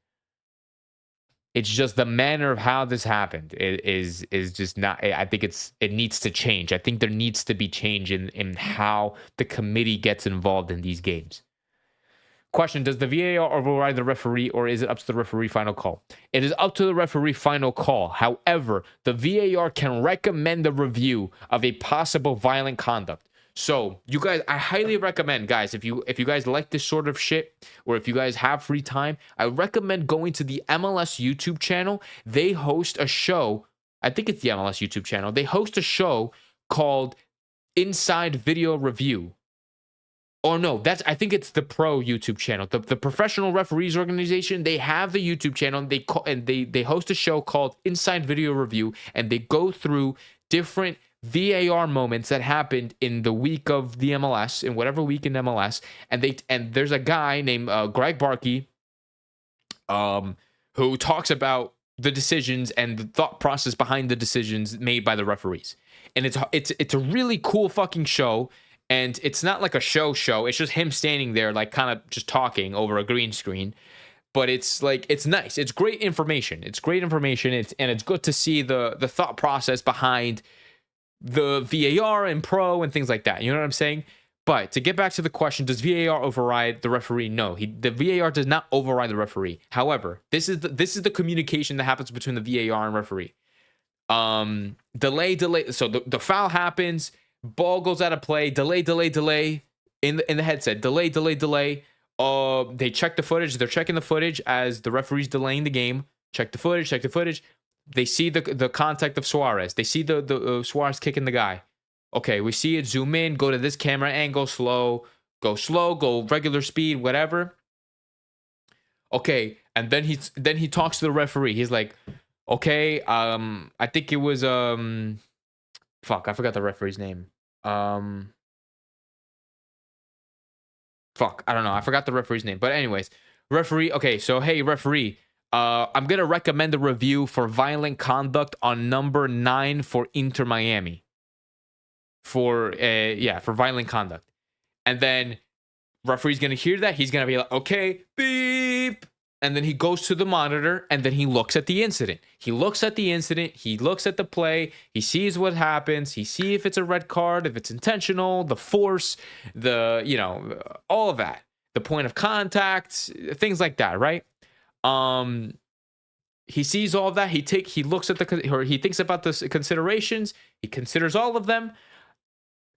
It's just the manner of how this happened is just not. I think it needs to change. I think there needs to be change in how the committee gets involved in these games. Question, does the VAR override the referee, or is it up to the referee final call? It is up to the referee final call. However, the VAR can recommend the review of a possible violent conduct. So, you guys, I highly recommend, guys, if you guys like this sort of shit, or if you guys have free time, I recommend going to the MLS YouTube channel. They host a show. I think it's the MLS YouTube channel. They host a show called Inside Video Review. Or no, I think it's the pro YouTube channel. The professional referees organization, they have the YouTube channel, and they host a show called Inside Video Review, and they go through different VAR moments that happened in the week of the MLS, in whatever week in MLS, and there's a guy named Greg Barkey, who talks about the decisions and the thought process behind the decisions made by the referees. And it's a really cool fucking show. And it's not like a show. It's just him standing there, like kind of just talking over a green screen. But it's like, it's nice. It's great information. It's good to see the thought process behind the VAR and pro and things like that. You know what I'm saying? But to get back to the question, does VAR override the referee? No, the VAR does not override the referee. However, this is the communication that happens between the VAR and referee. Delay. So the foul happens. Ball goes out of play. Delay in the headset. Delay. They check the footage. They're checking the footage as the referee's delaying the game. Check the footage. They see the contact of Suarez. They see the Suarez kicking the guy. Okay, we see it. Zoom in. Go to this camera angle. Go regular speed. Whatever. Okay, and then he talks to the referee. He's like, okay, I think it was fuck, I forgot the referee's name. fuck, I don't know. I forgot the referee's name. But anyways, referee. Okay, so hey, referee. I'm gonna recommend a review for violent conduct on number 9 for Inter Miami. For violent conduct. And then referee's gonna hear that. He's gonna be like, okay, beep. And then he goes to the monitor and then he looks at the incident. He looks at the incident. He looks at the play. He sees what happens. He sees if it's a red card, if it's intentional, the force, all of that, the point of contact, things like that, right? He sees all of that. He looks at he thinks about the considerations. He considers all of them.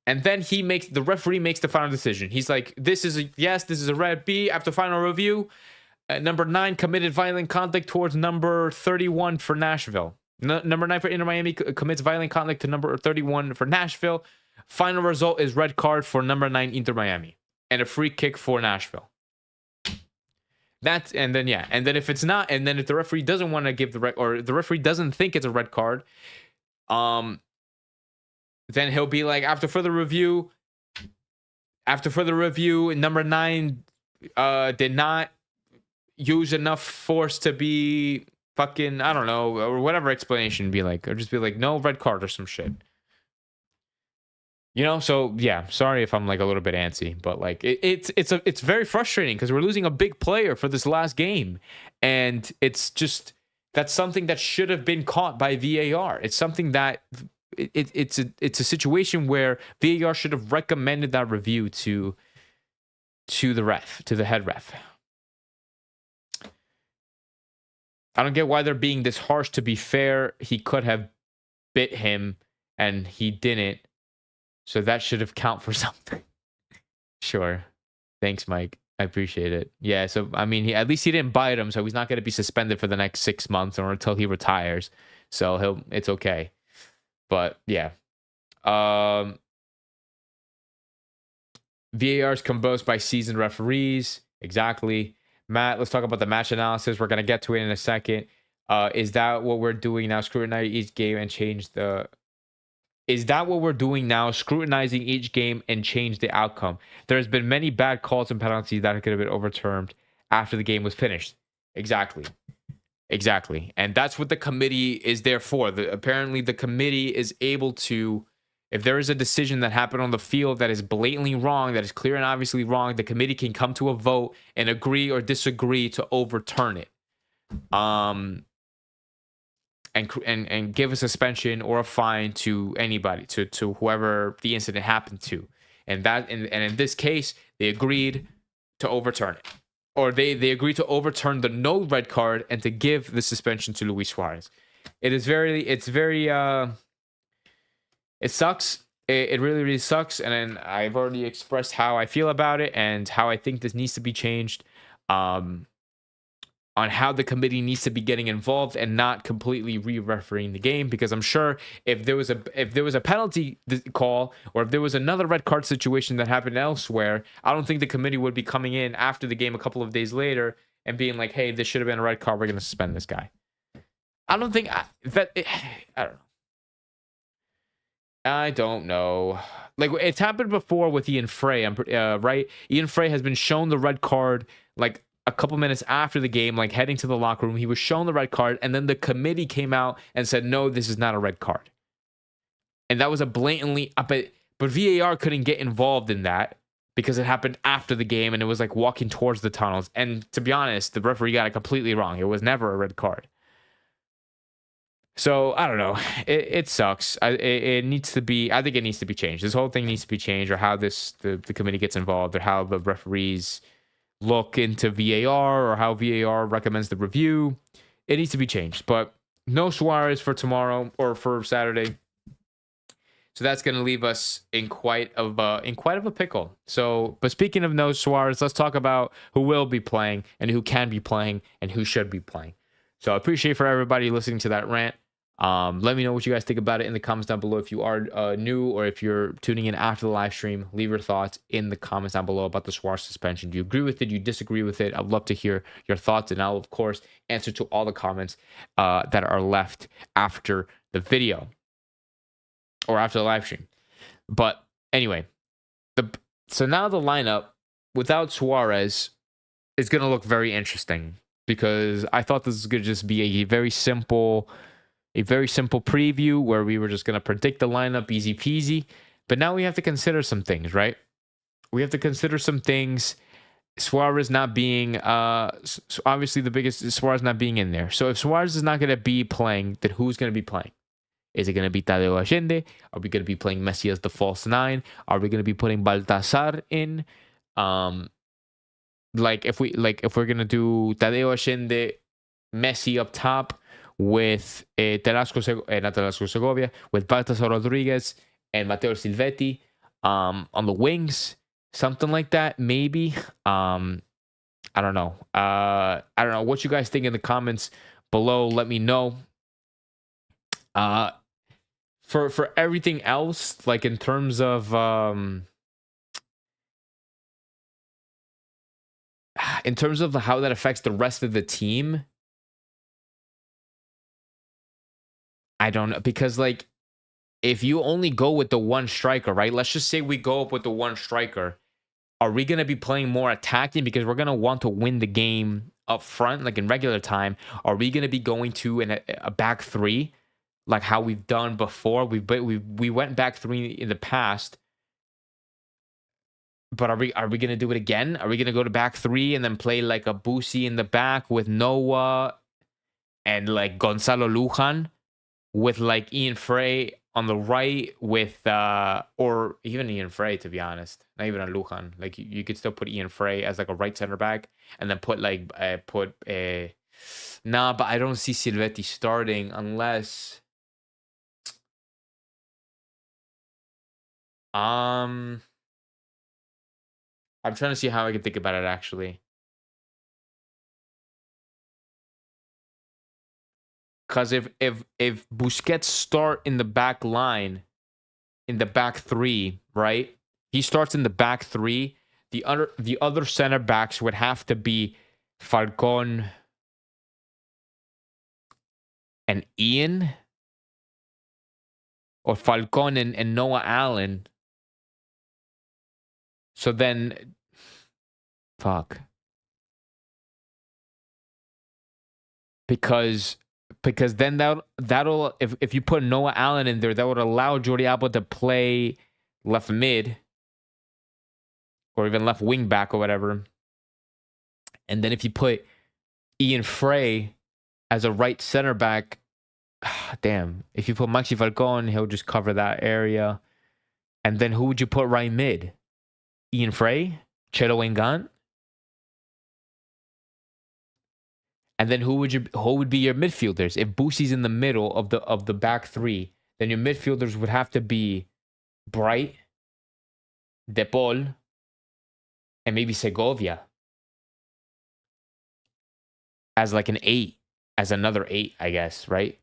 And then the referee makes the final decision. He's like, this is a yes, this is a red. B, after final review, number 9 committed violent conduct towards number 31 for Nashville. Number 9 for Inter Miami commits violent conduct to number 31 for Nashville. Final result is red card for number 9 Inter Miami and a free kick for Nashville. And then if it's not, and then if the referee doesn't want to give or the referee doesn't think it's a red card, then he'll be like, after further review, number 9 did not use enough force to be fucking, I don't know, or whatever explanation be like, or just be like, no red card or some shit. So yeah, sorry if I'm like a little bit antsy, but like it's very frustrating because we're losing a big player for this last game, and that's something that should have been caught by VAR. It's something that it's a situation where VAR should have recommended that review to the head ref. I don't get why they're being this harsh. To be fair, he could have bit him and he didn't. So that should have count for something. Sure. Thanks, Mike. I appreciate it. Yeah, so I mean, at least he didn't bite him, so he's not going to be suspended for the next 6 months or until he retires. So it's okay. But yeah. VAR is composed by seasoned referees. Exactly. Matt, let's talk about the match analysis. We're going to get to it in a second. Is that what we're doing now? Scrutinize each game and change the... Is that what we're doing now? Scrutinizing each game and change the outcome. There's been many bad calls and penalties that could have been overturned after the game was finished. Exactly. And that's what the committee is there for. Apparently, the committee is able to, if there is a decision that happened on the field that is blatantly wrong, that is clear and obviously wrong, the committee can come to a vote and agree or disagree to overturn it. And give a suspension or a fine to anybody, to whoever the incident happened to. And in this case, they agreed to overturn it. Or they agreed to overturn the no red card and to give the suspension to Luis Suarez. It sucks. It really, really sucks. And I've already expressed how I feel about it and how I think this needs to be changed. On how the committee needs to be getting involved and not completely re-refereeing the game, because I'm sure if there was a penalty call or if there was another red card situation that happened elsewhere, I don't think the committee would be coming in after the game a couple of days later and being like, hey, this should have been a red card, we're going to suspend this guy. I don't know. Like, it's happened before with Ian Frey, right? Ian Frey has been shown the red card like a couple minutes after the game, like heading to the locker room. He was shown the red card, and then the committee came out and said, no, this is not a red card. And that was a blatantly, but VAR couldn't get involved in that because it happened after the game and it was like walking towards the tunnels. And to be honest, the referee got it completely wrong. It was never a red card. So I don't know. It sucks. It needs to be. I think it needs to be changed. This whole thing needs to be changed, or how the committee gets involved, or how the referees look into VAR, or how VAR recommends the review. It needs to be changed. But no Suarez for tomorrow or for Saturday. So that's going to leave us in quite of a pickle. So, but speaking of no Suarez, let's talk about who will be playing and who can be playing and who should be playing. So I appreciate for everybody listening to that rant. Let me know what you guys think about it in the comments down below. If you are new or if you're tuning in after the live stream, leave your thoughts in the comments down below about the Suarez suspension. Do you agree with it? Do you disagree with it? I'd love to hear your thoughts, and I'll, of course, answer to all the comments that are left after the video or after the live stream. But anyway, so now the lineup without Suarez, it's going to look very interesting because I thought this was going to just be a very simple preview where we were just going to predict the lineup easy peasy. But now we have to consider some things, right? We have to consider some things. Suarez not being, obviously the biggest is Suarez not being in there. So if Suarez is not going to be playing, then who's going to be playing? Is it going to be Tadeo Allende? Are we going to be playing Messi as the false nine? Are we going to be putting Baltasar in? If we're going to do Tadeo Allende, Messi up top with not Telasco Segovia, with Baltasar Rodriguez and Matteo Silvetti on the wings, something like that, maybe. I don't know. I don't know what you guys think in the comments below. Let me know. For everything else, like in terms of how that affects the rest of the team, I don't know, because like if you only go with the one striker, right? Let's just say we go up with the one striker. Are we going to be playing more attacking because we're going to want to win the game up front, like in regular time? Are we going to be going to a back three, like how we've done before? We went back three in the past, but are we going to do it again? Are we going to go to back three and then play like a Busi in the back with Noah and like Gonzalo Lujan with like Ian Frey on the right with or even Ian Frey, to be honest, not even a Lujan. Like you could still put Ian Frey as like a right center back and then put like nah, but I don't see Silvetti starting unless I'm trying to see how I can think about it actually. Because if Busquets start in the back line, in the back three, right? He starts in the back three. The other center backs would have to be Falcon and Ian, or Falcon and Noah Allen. So then, fuck. Because then that'll if you put Noah Allen in there, that would allow Jordi Alba to play left mid or even left wing back or whatever. And then if you put Ian Frey as a right center back, damn. If you put Maxi Falcon, he'll just cover that area. And then who would you put right mid? Ian Frey? Chelo Engan? And then who would be your midfielders? If Boosie's in the middle of the back three, then your midfielders would have to be Bright, De Paul, and maybe Segovia as like an 8, as another 8, I guess, right?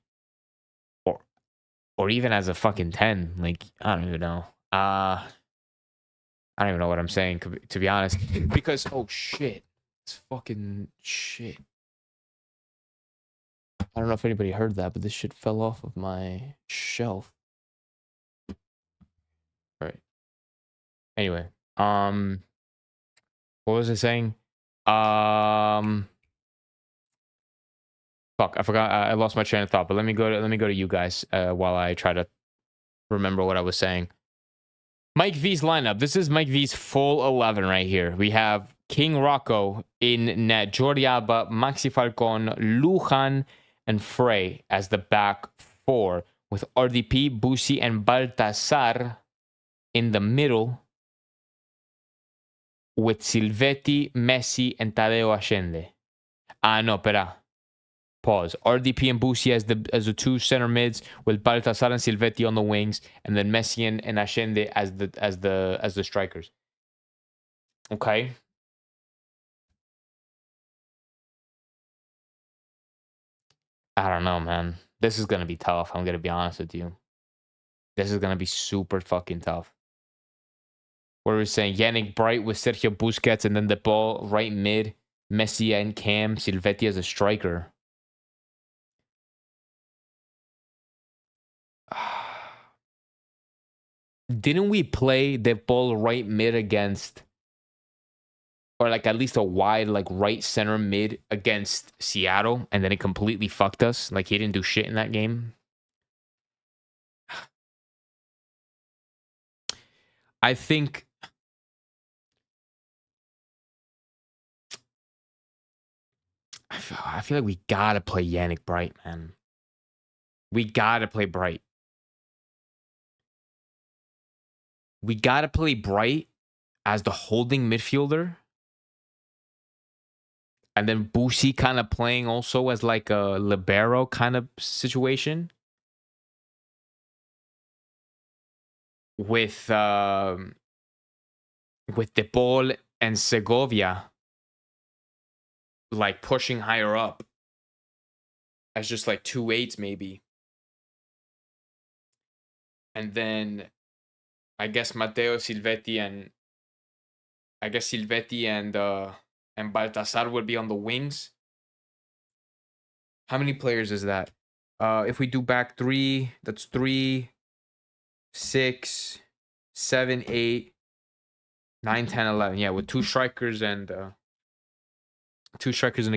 Or even as a fucking 10. Like, I don't even know. I don't even know what I'm saying, to be honest. Because, oh shit. It's fucking shit. I don't know if anybody heard that, but this shit fell off of my shelf. All right. Anyway, what was I saying? Fuck, I forgot. I lost my train of thought. But let me go to you guys while I try to remember what I was saying. Mike V's lineup. This is Mike V's full 11 right here. We have King Rocco in net, Jordi Alba, Maxi Falcon, Lujan, and Frey as the back four, with RDP, Busi, and Baltasar in the middle, with Silvetti, Messi, and Tadeo Allende. No, pera. Pause. RDP and Busi as the two center mids, with Baltasar and Silvetti on the wings, and then Messi and Allende as the strikers. Okay. I don't know, man. This is gonna be tough. I'm gonna be honest with you. This is gonna be super fucking tough. What are we saying? Yannick Bright with Sergio Busquets, and then the ball right mid, Messi and Cam, Silvetti as a striker. Didn't we play the ball right mid against or like at least a wide like right center mid against Seattle, and then it completely fucked us. Like he didn't do shit in that game. I think I feel like we gotta play Yannick Bright, man. We gotta play Bright. We gotta play Bright as the holding midfielder. And then Bushi kind of playing also as like a libero kind of situation. With De Paul and Segovia like pushing higher up as just like 2-8s maybe. And then I guess Matteo Silvetti and and Baltasar would be on the wings. How many players is that? If we do back three, that's 3, 6, 7, 8, 9, 10, 11. Yeah, with two strikers and a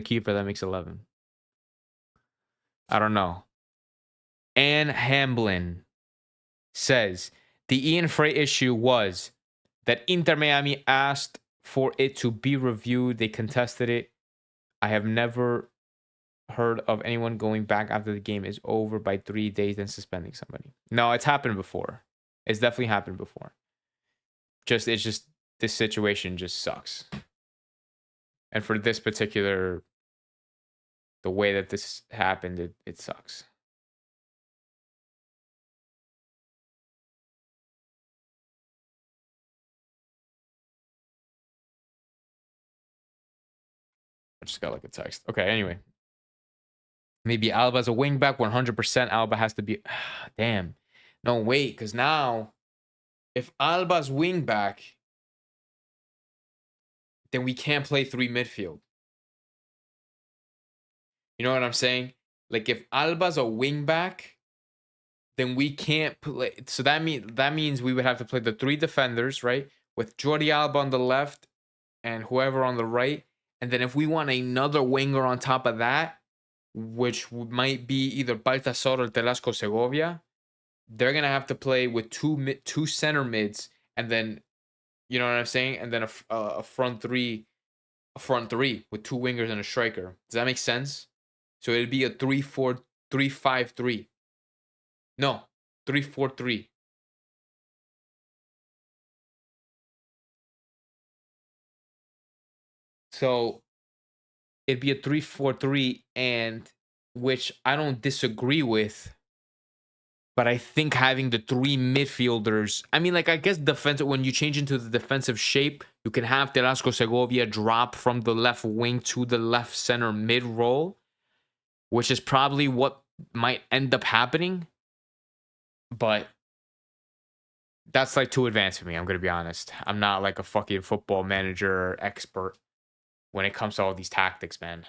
keeper, that makes 11. I don't know. Ann Hamblin says the Ian Frey issue was that Inter Miami asked for it to be reviewed. They contested it. I have never heard of anyone going back after the game is over by 3 days and suspending somebody. No, it's happened before. It's definitely happened before. It's just this situation just sucks. And for this particular, the way that this happened, it sucks. I just got like a text. Okay, anyway. Maybe Alba's a wingback. 100% Alba has to be. Damn. No, wait, because now, if Alba's wingback, then we can't play 3 midfield. You know what I'm saying? Like, if Alba's a wingback, then we can't play. So that means we would have to play the 3 defenders, right? With Jordi Alba on the left and whoever on the right. And then if we want another winger on top of that, which might be either Baltasar or Telasco Segovia, they're going to have to play with two center mids, and then, you know what I'm saying? And then a front three with 2 wingers and a striker. Does that make sense? So it'd be a 3-4-3-5-3. No, 3-4-3. So it'd be a 3-4-3, and which I don't disagree with. But I think having the 3 midfielders, I mean, like, I guess when you change into the defensive shape, you can have Telasco Segovia drop from the left wing to the left center mid role, which is probably what might end up happening. But that's like too advanced for me. I'm going to be honest. I'm not like a fucking football manager expert when it comes to all these tactics, man.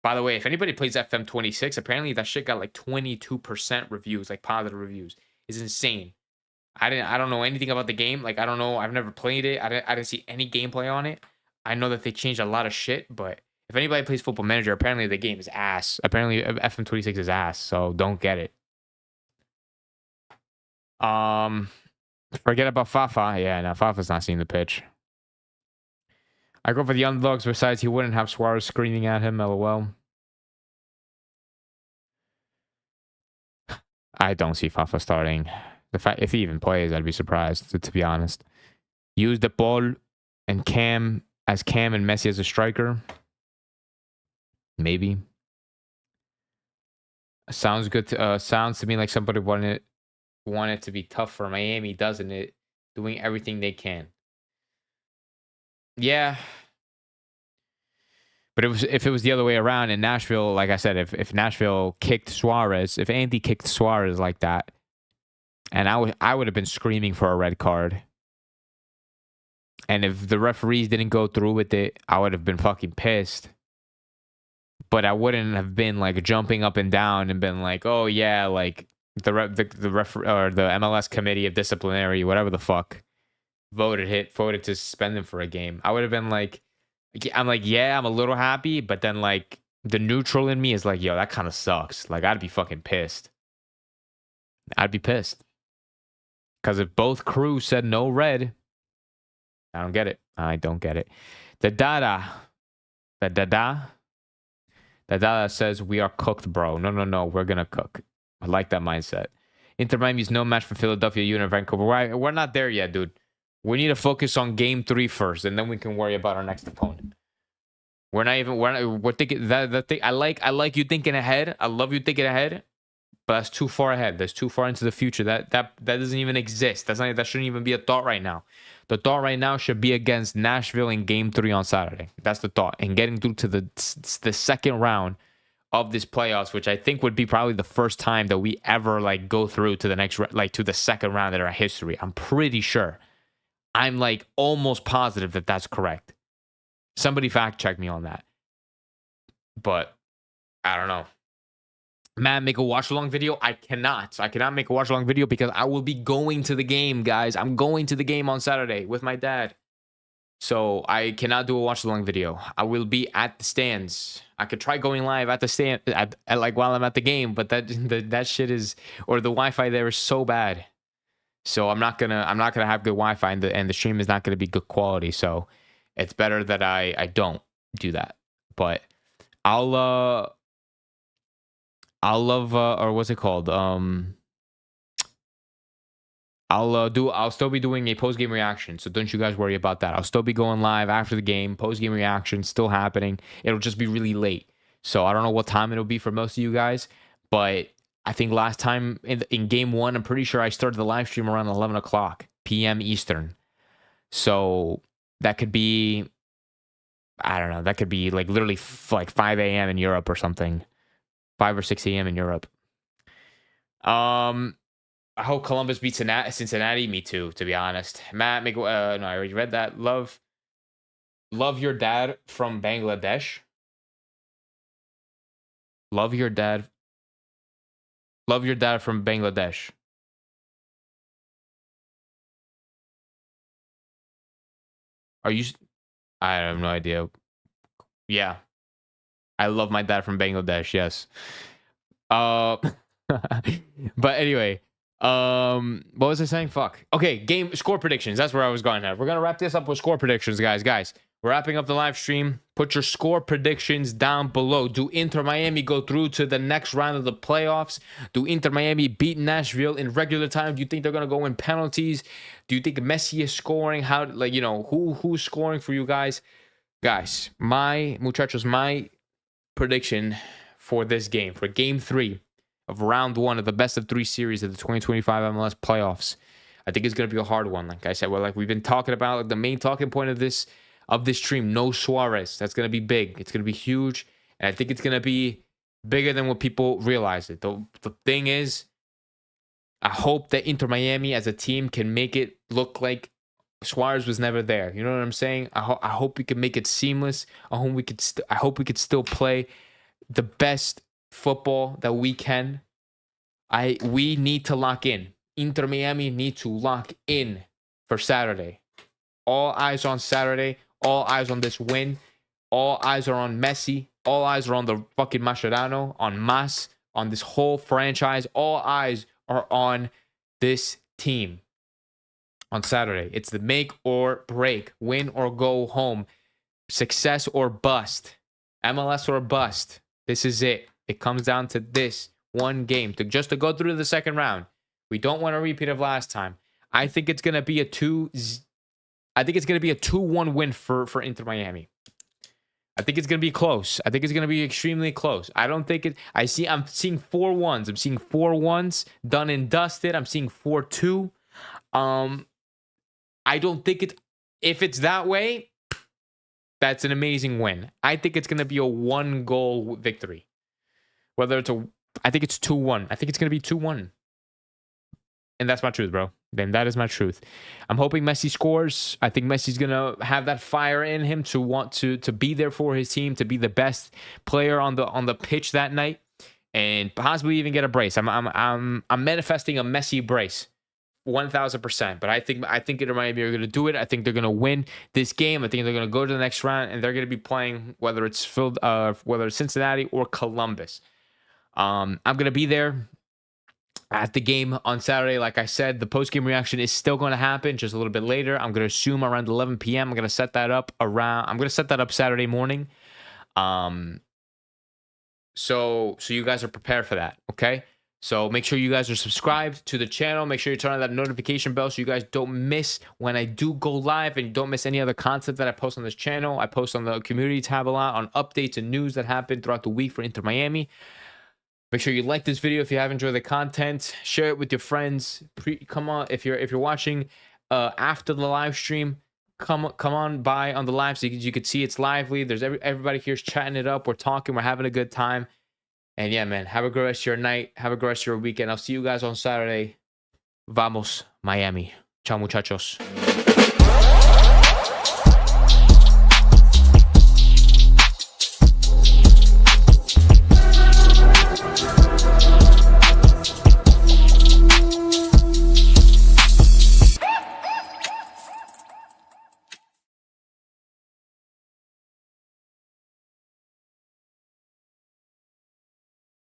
By the way, if anybody plays FM26, apparently that shit got like 22% reviews, like positive reviews. It's insane. I don't know anything about the game. Like, I don't know. I've never played it. I didn't see any gameplay on it. I know that they changed a lot of shit, but if anybody plays Football Manager, apparently the game is ass. Apparently FM26 is ass, so don't get it. Forget about Fafa. Yeah, no, Fafa's not seeing the pitch. I go for the underdogs. Besides, he wouldn't have Suarez screaming at him. LOL. I don't see Fafa starting. The fact, if he even plays, I'd be surprised. To be honest, use De Paul and Cam and Messi as a striker. Maybe. Sounds good. Sounds to me like somebody want it to be tough for Miami, doesn't it? Doing everything they can. Yeah. But if it was the other way around in Nashville, like I said, if Nashville kicked Suarez, if Andy kicked Suarez like that, and I would have been screaming for a red card. And if the referees didn't go through with it, I would have been fucking pissed. But I wouldn't have been like jumping up and down and been like, oh yeah, like the MLS committee of disciplinary, whatever the fuck. voted to suspend him for a game. I would have been like, I'm like, yeah, I'm a little happy, but then like the neutral in me is like, yo, that kind of sucks. Like I'd be fucking pissed. I'd be pissed because if both crews said no red, I don't get it. I don't get it. The dada, the dada, the dada says we are cooked, bro. No, no, no, we're gonna cook. I like that mindset. Inter Miami's no match for Philadelphia, you and Vancouver. We're not there yet, dude. We need to focus on game 3 first, and then we can worry about our next opponent. We're thinking that thing. I like you thinking ahead. I love you thinking ahead, but that's too far ahead. That's too far into the future. That doesn't even exist. That shouldn't even be a thought right now. The thought right now should be against Nashville in game 3 on Saturday. That's the thought. And getting through to the second round of this playoffs, which I think would be probably the first time that we ever like go through to the next to the second round in our history. I'm pretty sure. I'm like almost positive that that's correct. Somebody fact check me on that. But I don't know. Matt, make a watch along video. I cannot make a watch along video because I will be going to the game, guys. I'm going to the game on Saturday with my dad. So I cannot do a watch along video. I will be at the stands. I could try going live at the stand at like while I'm at the game, but that shit is, or the Wi-Fi there is so bad. So I'm not gonna have good Wi-Fi, and the stream is not gonna be good quality. So it's better that I don't do that. But I'll love or what's it called? I'll still be doing a post game reaction, so don't you guys worry about that. I'll still be going live after the game. Post game reaction still happening. It'll just be really late, so I don't know what time it'll be for most of you guys. But I think last time in game 1, I'm pretty sure I started the live stream around 11 o'clock p.m. Eastern. So that could be, I don't know. That could be like literally like 5 a.m. in Europe or something. 5 or 6 a.m. in Europe. I hope Columbus beats Cincinnati. Me too, to be honest. Matt, no, I already read that. Love your dad from Bangladesh. Love your dad from Bangladesh. Are you? I have no idea. Yeah. I love my dad from Bangladesh. Yes. But anyway, what was I saying? Fuck. Okay, game score predictions. That's where I was going at. We're gonna wrap this up with score predictions, guys. We're wrapping up the live stream. Put your score predictions down below. Do Inter Miami go through to the next round of the playoffs? Do Inter Miami beat Nashville in regular time? Do you think they're gonna go in penalties? Do you think Messi is scoring? How, like, you know, who's scoring for you guys? Guys, my prediction for this game, for game 3 of round 1 of the best of 3 series of the 2025 MLS playoffs, I think it's going to be a hard one. Like I said, like we've been talking about, like the main talking point of this stream, no Suarez. That's going to be big. It's going to be huge. And I think it's going to be bigger than what people realize it. The thing is, I hope that Inter Miami as a team can make it look like Suarez was never there. You know what I'm saying? I hope we can make it seamless. I hope we could still play the best football that we can. We need to lock in. Inter Miami need to lock in for Saturday. All eyes on Saturday. All eyes on this win. All eyes are on Messi. All eyes are on the fucking Mascherano, on Mas, on this whole franchise. All eyes are on this team. On Saturday, it's the make or break, win or go home, success or bust, MLS or bust. This is it. It comes down to this one game to go through the second round. We don't want a repeat of last time. I think it's gonna be a 2-1 win for Inter Miami. I think it's gonna be close. I think it's gonna be extremely close. I don't think it. I'm seeing 4-1s. I'm seeing 4-1s done and dusted. I'm seeing 4-2. I don't think if it's that way, that's an amazing win. I think it's going to be a 1-goal victory. I think it's 2-1. I think it's going to be 2-1. And that's my truth, bro. Then that is my truth. I'm hoping Messi scores. I think Messi's going to have that fire in him to want to be there for his team, to be the best player on the pitch that night, and possibly even get a brace. I'm manifesting a Messi brace 1000%. But I think Inter Miami are going to do it. I think they're going to win this game. I think they're going to go to the next round, and they're going to be playing whether it's Cincinnati or Columbus. I'm going to be there at the game on Saturday. Like I said, the post-game reaction is still going to happen just a little bit later. I'm going to assume around 11 p.m. I'm going to set that up Saturday morning. So you guys are prepared for that, okay? So make sure you guys are subscribed to the channel. Make sure you turn on that notification bell so you guys don't miss when I do go live, and you don't miss any other content that I post on this channel. I post on the community tab a lot on updates and news that happen throughout the week for Inter Miami. Make sure you like this video if you have enjoyed the content. Share it with your friends. Come on, if you're watching after the live stream, come on by on the live so you could see it's lively. There's everybody here's chatting it up. We're talking. We're having a good time. And yeah, man, have a great rest of your night. Have a great rest of your weekend. I'll see you guys on Saturday. Vamos, Miami. Ciao, muchachos.